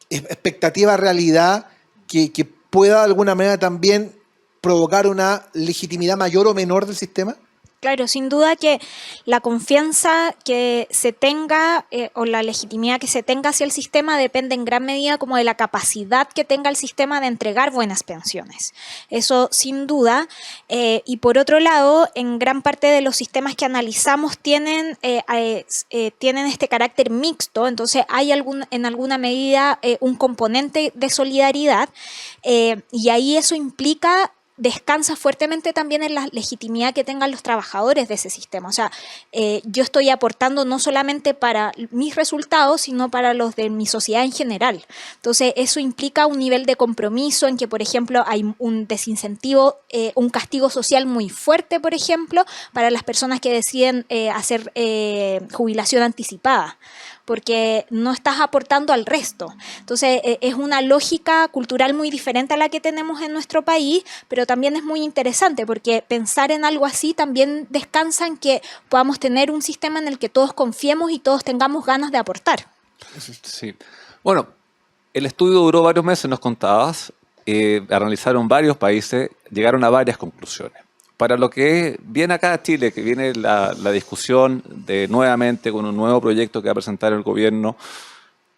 expectativa-realidad que pueda de alguna manera también provocar una legitimidad mayor o menor del sistema. Claro, sin duda que la confianza que se tenga o la legitimidad que se tenga hacia el sistema depende en gran medida como de la capacidad que tenga el sistema de entregar buenas pensiones. Eso sin duda. Y por otro lado, en gran parte de los sistemas que analizamos tienen este carácter mixto, entonces hay en alguna medida un componente de solidaridad y ahí eso descansa fuertemente también en la legitimidad que tengan los trabajadores de ese sistema. O sea, yo estoy aportando no solamente para mis resultados, sino para los de mi sociedad en general. Entonces, eso implica un nivel de compromiso en que, por ejemplo, hay un desincentivo, un castigo social muy fuerte, por ejemplo, para las personas que deciden hacer jubilación anticipada, porque no estás aportando al resto. Entonces, es una lógica cultural muy diferente a la que tenemos en nuestro país, pero también es muy interesante, porque pensar en algo así también descansa en que podamos tener un sistema en el que todos confiemos y todos tengamos ganas de aportar. Sí. Bueno, el estudio duró varios meses, nos contabas, analizaron varios países, llegaron a varias conclusiones. Para lo que viene acá a Chile, que viene la discusión de nuevamente con un nuevo proyecto que va a presentar el gobierno,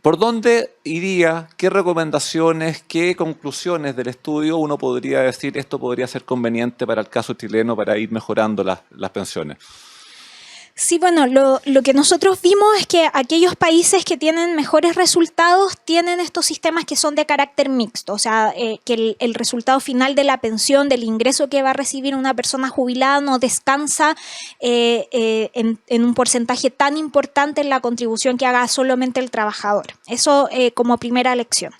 ¿por dónde iría? ¿Qué recomendaciones, qué conclusiones del estudio uno podría decir esto podría ser conveniente para el caso chileno para ir mejorando las pensiones? Sí, bueno, lo que nosotros vimos es que aquellos países que tienen mejores resultados tienen estos sistemas que son de carácter mixto, o sea, que el resultado final de la pensión, del ingreso que va a recibir una persona jubilada no descansa en un porcentaje tan importante en la contribución que haga solamente el trabajador. Eso como primera lección.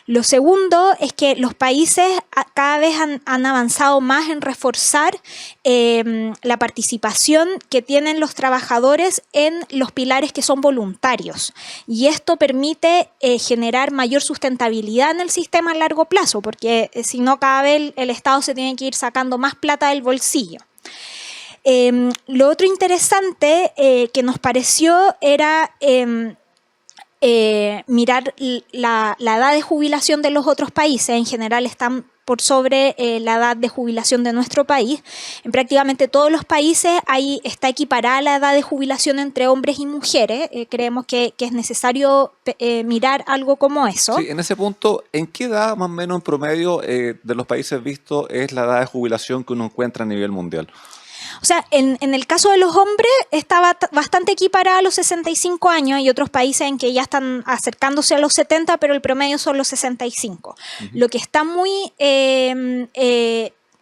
Lo segundo es que los países cada vez han avanzado más en reforzar la participación que tienen los trabajadores en los pilares que son voluntarios. Y esto permite generar mayor sustentabilidad en el sistema a largo plazo, porque si no, cada vez el Estado se tiene que ir sacando más plata del bolsillo. Lo otro interesante que nos pareció era mirar la edad de jubilación de los otros países. En general están por sobre la edad de jubilación de nuestro país. En prácticamente todos los países ahí está equiparada la edad de jubilación entre hombres y mujeres. Creemos que es necesario mirar algo como eso. Sí, en ese punto, ¿en qué edad más o menos en promedio de los países vistos es la edad de jubilación que uno encuentra a nivel mundial? O sea, en el caso de los hombres está bastante equiparada a los 65 años. Hay otros países en que ya están acercándose a los 70, pero el promedio son los 65. Lo que está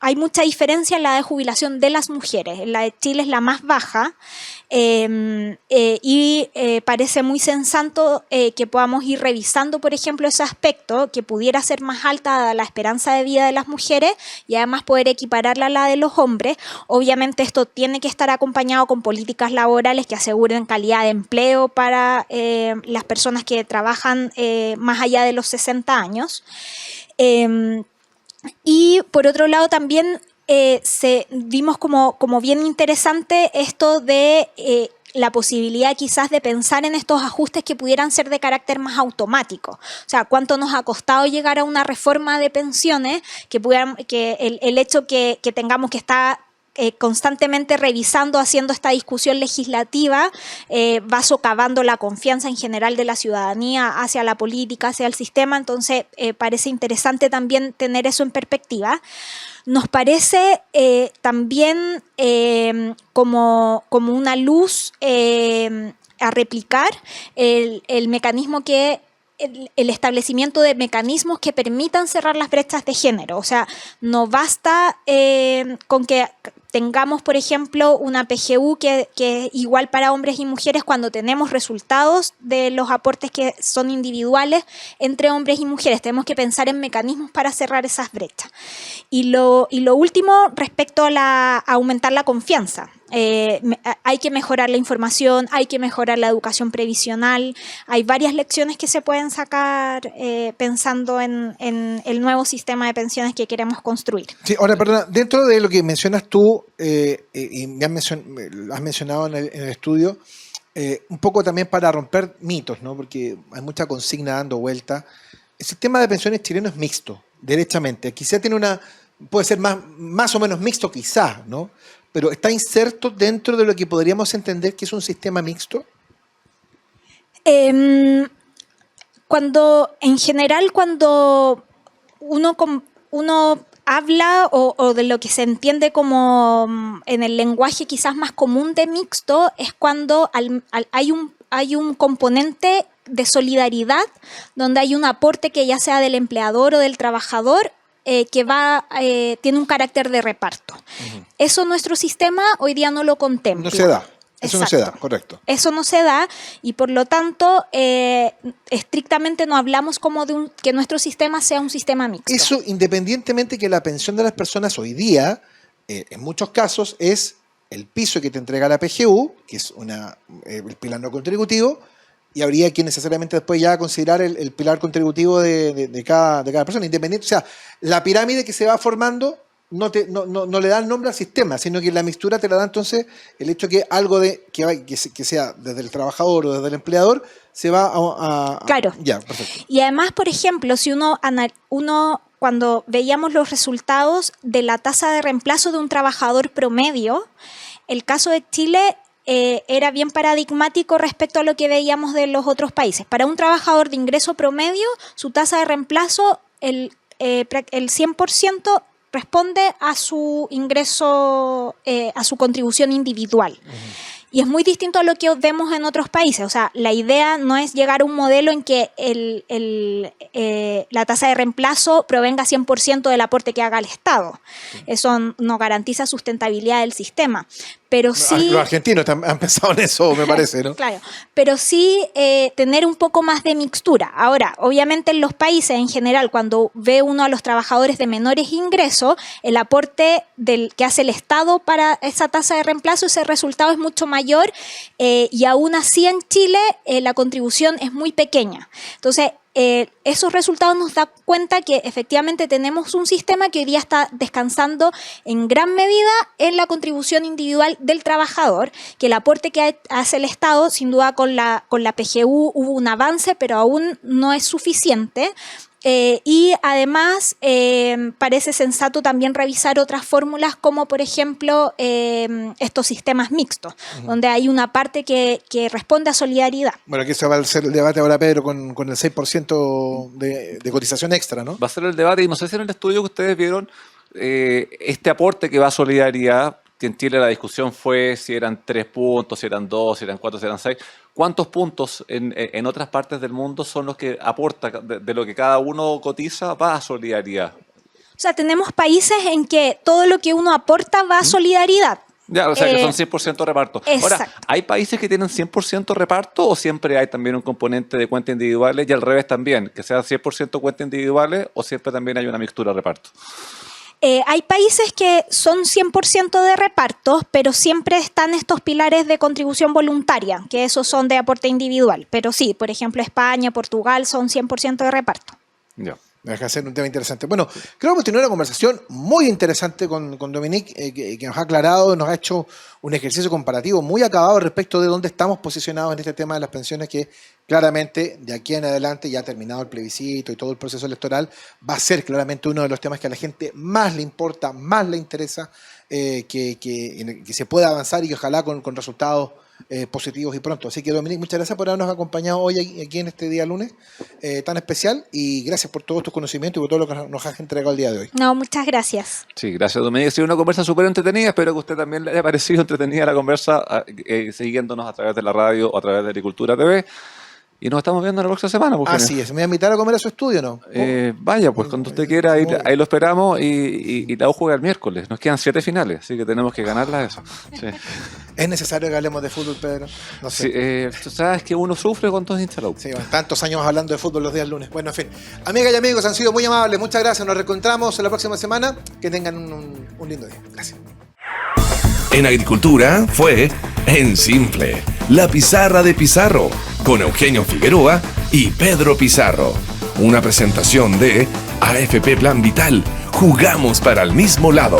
hay mucha diferencia en la edad de jubilación de las mujeres. La de Chile es la más baja y parece muy sensato que podamos ir revisando, por ejemplo, ese aspecto, que pudiera ser más alta la esperanza de vida de las mujeres y además poder equipararla a la de los hombres. Obviamente esto tiene que estar acompañado con políticas laborales que aseguren calidad de empleo para las personas que trabajan más allá de los 60 años. Y por otro lado también vimos como bien interesante esto de la posibilidad quizás de pensar en estos ajustes que pudieran ser de carácter más automático. O sea, cuánto nos ha costado llegar a una reforma de pensiones que el hecho que tengamos que estar constantemente revisando, haciendo esta discusión legislativa, va socavando la confianza en general de la ciudadanía hacia la política, hacia el sistema. Entonces, parece interesante también tener eso en perspectiva. Nos parece también como una luz a replicar el mecanismo que el establecimiento de mecanismos que permitan cerrar las brechas de género. O sea, no basta con que tengamos, por ejemplo, una PGU que es igual para hombres y mujeres cuando tenemos resultados de los aportes que son individuales entre hombres y mujeres. Tenemos que pensar en mecanismos para cerrar esas brechas. Y lo último, respecto a aumentar la confianza. Hay que mejorar la información, hay que mejorar la educación previsional. Hay varias lecciones que se pueden sacar pensando en el nuevo sistema de pensiones que queremos construir. Sí, ahora, perdona, dentro de lo que mencionas tú, y me has mencionado en el estudio, un poco también para romper mitos, ¿no? Porque hay mucha consigna dando vuelta. El sistema de pensiones chileno es mixto, derechamente. Quizá puede ser más o menos mixto, quizás, ¿no? Pero ¿está inserto dentro de lo que podríamos entender que es un sistema mixto? Cuando uno habla o de lo que se entiende como en el lenguaje quizás más común de mixto, es cuando hay un componente de solidaridad donde hay un aporte que ya sea del empleador o del trabajador que tiene un carácter de reparto. Uh-huh. Eso nuestro sistema hoy día no lo contempla. No se da. Eso Exacto. no se da, correcto. Eso no se da y por lo tanto estrictamente no hablamos como que nuestro sistema sea un sistema mixto. Eso independientemente que la pensión de las personas hoy día, en muchos casos, es el piso que te entrega la PGU, que es el pilar no contributivo, y habría que necesariamente después ya considerar el pilar contributivo de cada persona, independiente. O sea, la pirámide que se va formando no le da el nombre al sistema, sino que la mixtura te la da entonces el hecho que algo que sea desde el trabajador o desde el empleador se va a claro. Ya, perfecto. Y además, por ejemplo, si uno cuando veíamos los resultados de la tasa de reemplazo de un trabajador promedio, el caso de Chile era bien paradigmático respecto a lo que veíamos de los otros países. Para un trabajador de ingreso promedio, su tasa de reemplazo, el 100% responde a su ingreso, a su contribución individual. Uh-huh. Y es muy distinto a lo que vemos en otros países. O sea, la idea no es llegar a un modelo en que la tasa de reemplazo provenga 100% del aporte que haga el Estado. Sí. Eso no garantiza sustentabilidad del sistema. Pero sí, los argentinos han pensado en eso, me parece, ¿no? Claro, pero sí tener un poco más de mixtura. Ahora, obviamente en los países en general, cuando ve uno a los trabajadores de menores ingresos, el aporte que hace el Estado para esa tasa de reemplazo, ese resultado es mucho mayor y aún así en Chile la contribución es muy pequeña. Entonces, esos resultados nos dan cuenta que efectivamente tenemos un sistema que hoy día está descansando en gran medida en la contribución individual del trabajador, que el aporte que hace el Estado, sin duda con la PGU hubo un avance, pero aún no es suficiente. Y además parece sensato también revisar otras fórmulas como por ejemplo estos sistemas mixtos, uh-huh. donde hay una parte que responde a solidaridad. Bueno, aquí se va a hacer el debate ahora, Pedro, con el 6% de cotización extra, ¿no? Va a ser el debate y no sé si en el estudio que ustedes vieron este aporte que va a solidaridad, que en Chile la discusión fue si eran 3 puntos, si eran 2, si eran 4, si eran 6. ¿Cuántos puntos en otras partes del mundo son los que aporta de lo que cada uno cotiza va a solidaridad? O sea, tenemos países en que todo lo que uno aporta va a solidaridad. Ya, o sea, que son 100% reparto. Exacto. Ahora, ¿hay países que tienen 100% reparto o siempre hay también un componente de cuentas individuales y al revés también, que sea 100% cuentas individuales o siempre también hay una mixtura de reparto? Hay países que son 100% de repartos, pero siempre están estos pilares de contribución voluntaria, que esos son de aporte individual. Pero sí, por ejemplo, España, Portugal son 100% de reparto. Ya. Me deja hacer un tema interesante. Bueno, creo que hemos tenido una conversación muy interesante con Dominique, que nos ha aclarado, nos ha hecho un ejercicio comparativo muy acabado respecto de dónde estamos posicionados en este tema de las pensiones, que claramente de aquí en adelante, ya terminado el plebiscito y todo el proceso electoral, va a ser claramente uno de los temas que a la gente más le importa, más le interesa, que se pueda avanzar y que ojalá con resultados positivos y pronto. Así que, Dominique, muchas gracias por habernos acompañado hoy aquí en este día lunes tan especial y gracias por todos tus conocimientos y por todo lo que nos has entregado el día de hoy. No, muchas gracias. Sí, gracias, Dominique. Ha sido una conversa súper entretenida. Espero que a usted también le haya parecido entretenida la conversa siguiéndonos a través de la radio o a través de Agricultura TV. Y nos estamos viendo la próxima semana. Así es. ¿Me voy a invitar a comer a su estudio, no? Vaya, pues cuando usted quiera, ahí lo esperamos y la U juega el miércoles. Nos quedan 7 finales, así que tenemos que ganarlas eso. Sí. ¿Es necesario que hablemos de fútbol, Pedro? No sé. Sí, tú sabes que uno sufre con todo hincha la U. Sí, tantos años hablando de fútbol los días lunes. Bueno, en fin. Amigas y amigos, han sido muy amables. Muchas gracias. Nos reencontramos la próxima semana. Que tengan un lindo día. Gracias. En agricultura fue En Simple, la pizarra de Pizarro, con Eugenio Figueroa y Pedro Pizarro. Una presentación de AFP Plan Vital. Jugamos para el mismo lado.